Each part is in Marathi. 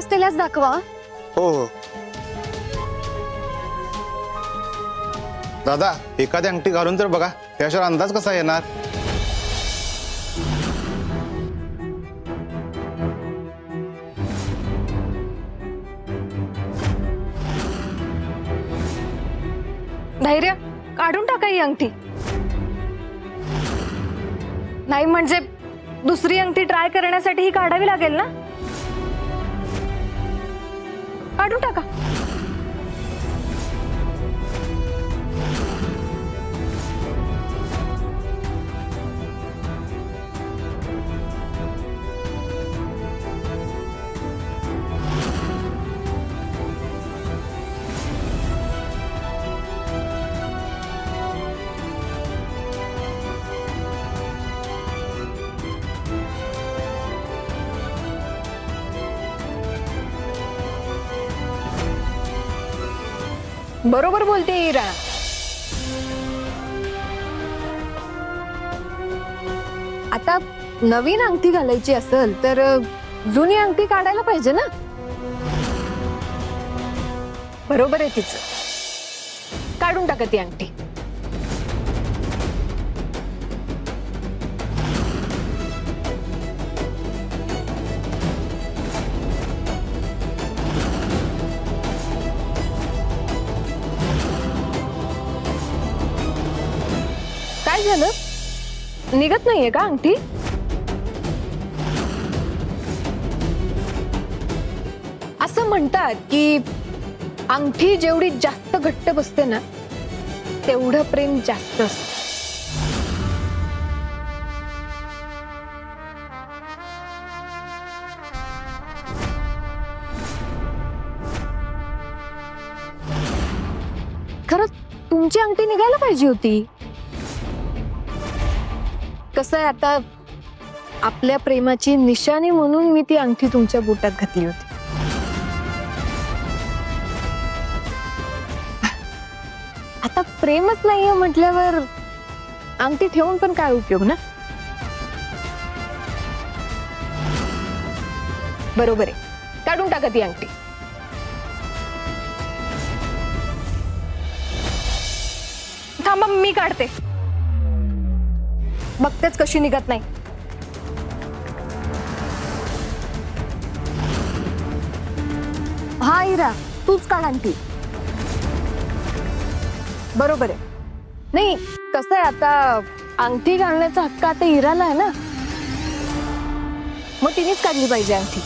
असलेल्याच दाखवा. हो हो दादा, एखादी अंगठी घालून तर बघा, त्याशिवाय अंदाज कसा येणार? धैर्य, काढून टाका ही अंगठी. नाही म्हणजे दुसरी अंगठी ट्राय करण्यासाठी ही काढावी लागेल ना. काढून टाका. बरोबर बोलते इरा. आता नवीन अंगठी घालायची असेल तर जुनी अंगठी काढायला पाहिजे ना. बरोबर आहे तिचं. काढून टाका ती अंगठी. काय झालं? निघत नाहीये का अंगठी? असं म्हणतात की अंगठी जेवढी जास्त घट्ट बसते ना, तेवढं प्रेम जास्त असतं. खरंच तुमची अंगठी निघायला पाहिजे होती. कसं आहे, आता आपल्या प्रेमाची निशाणी म्हणून मी ती अंगठी तुमच्या बोटात घातली होती. आता प्रेमच नाहीये म्हटल्यावर अंगठी ठेवून पण काय उपयोग ना. बरोबर आहे, काढून टाका ती अंगठी. थांबा, मी काढते. बघतेच कशी निघत नाही. हा इरा, तूच काढ अंगठी. बरोबर आहे. नाही, कसं आहे, आता अंगठी घालण्याचा हक्क आता इराला आहे ना, मग तिनेच काढली पाहिजे अंगठी.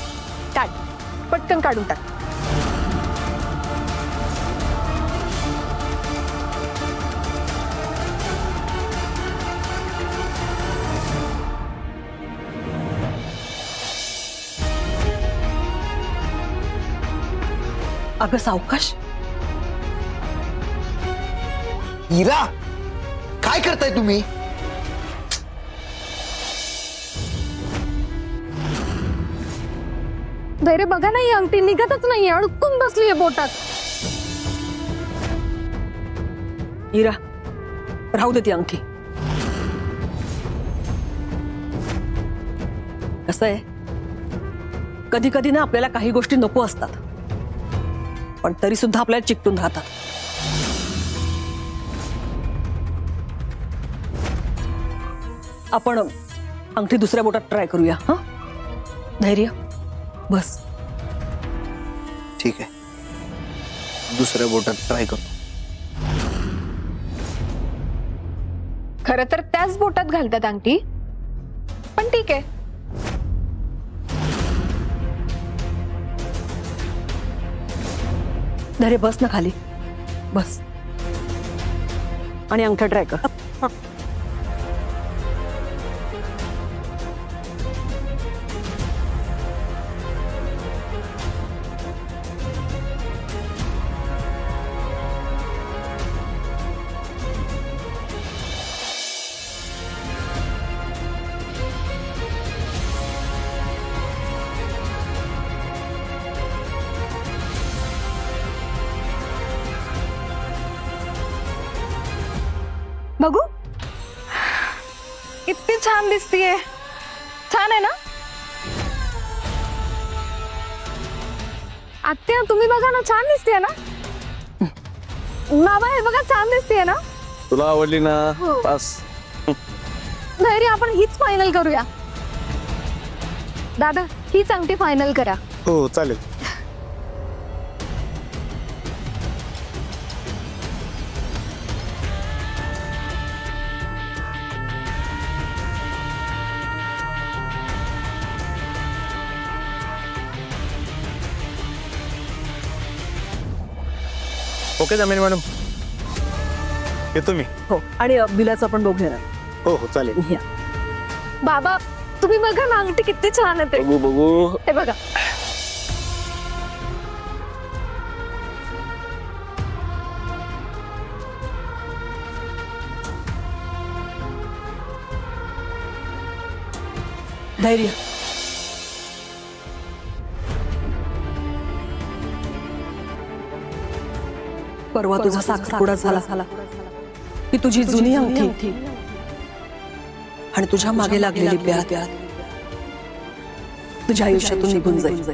काढ, पटकन काढून टाक. अगं सावकाश. इरा, काय करताय तुम्ही? धैर्य, बघा ना, ही अंगठी निघतच नाहीये, अडकून बसलीये बोटात. इरा, राहू दे ती अंगठी. कसं आहे, कधी कधी ना आपल्याला काही गोष्टी नको असतात, पण तरी सुद्धा आपल्याला चिकटून राहतात. आपण अंगठी दुसऱ्या बोटात ट्राय करूया. हा, धैर्य बस. ठीक आहे, दुसऱ्या बोटात ट्राय करतो. खरं तर त्याच बोटात घालतात अंगठी, पण ठीक आहे. धैर्य बस ना खाली, बस. आणि अंगठा ट्राय कर. बघू, किती छान दिसतीये. छान आहे ना. आत्या तुम्ही बघा ना, छान दिसते ना. बाबा हे बघा, छान दिसते ना. तुला आवडली ना? हो. बस. धैर्य, आपण हीच फायनल करूया. दादा हीच अंगठी फायनल करा. हो चालेल. ओके जमीन मॅडम, येतो मी. हो, आणि बिलाचं आपण बघूया ना. हो हो चालेल. या. बाबा तुम्ही बघा ना, अंगठी किती छान आहे ते. बघू बघू. हे बघा. धैर्य, परवा तुझा साखरपुडा झाला की तुझी जुनी अंगठी आणि तुझ्या मागे लागलेली ब्यात तुझ्या आयुष्यातून निघून जाईल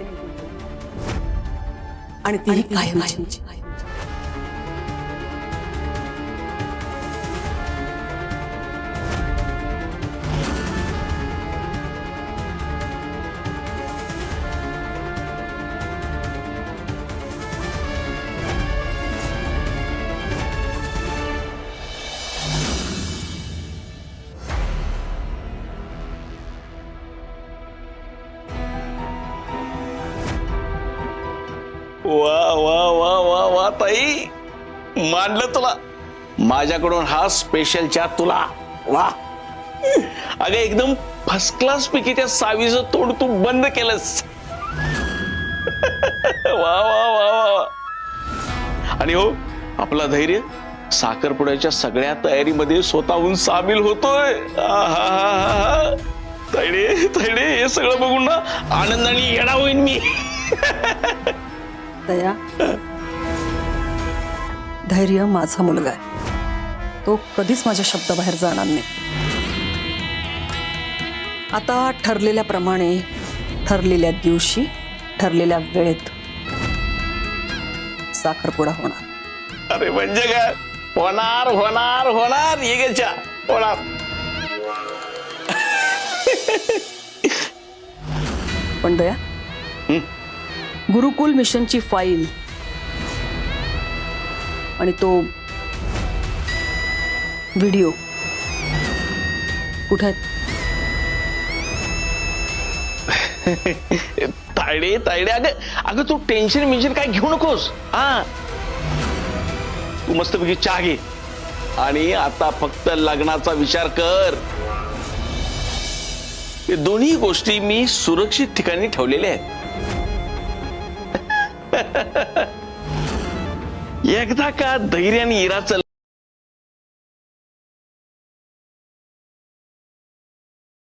आणि तीही कायमची. वा वा वा वा वा ताई, मानलं तुला. माझ्याकडून हा स्पेशल चहा तुला. वा अगं, एकदम फर्स्ट क्लास पैकी त्या सावीचं तोंड तू बंद केलंस. वा वा वा वा. आणि हो, आपला धैर्य साखरपुड्याच्या सगळ्या तयारीमध्ये स्वतःहून सामील होतोय. तैडे तैडे, हे सगळं बघून ना आनंदाने येडा होईन मी. दया, धैर्य माझा मुलगा आहे. तो कधीच माझ्या शब्दाबाहेर जाणार नाही. आता ठरलेल्याप्रमाणे, ठरलेल्या दिवशी, ठरलेल्या वेळेत साखरपुडा होणार. अरे म्हणजे काय, होणार होणार होणार. ये घे चहा, होणार. पण दया, गुरुकुल मिशनची फाईल आणि तो व्हिडिओ कुठे आहेत? तायडे तायडे, अगं तू टेन्शन मिशन काय घेऊ नकोस. हा, तू मस्तपैकी चहा घे आणि आता फक्त लग्नाचा विचार कर. हे दोन्ही गोष्टी मी सुरक्षित ठिकाणी ठेवलेल्या आहेत. एकदा का धैर्याने इराचं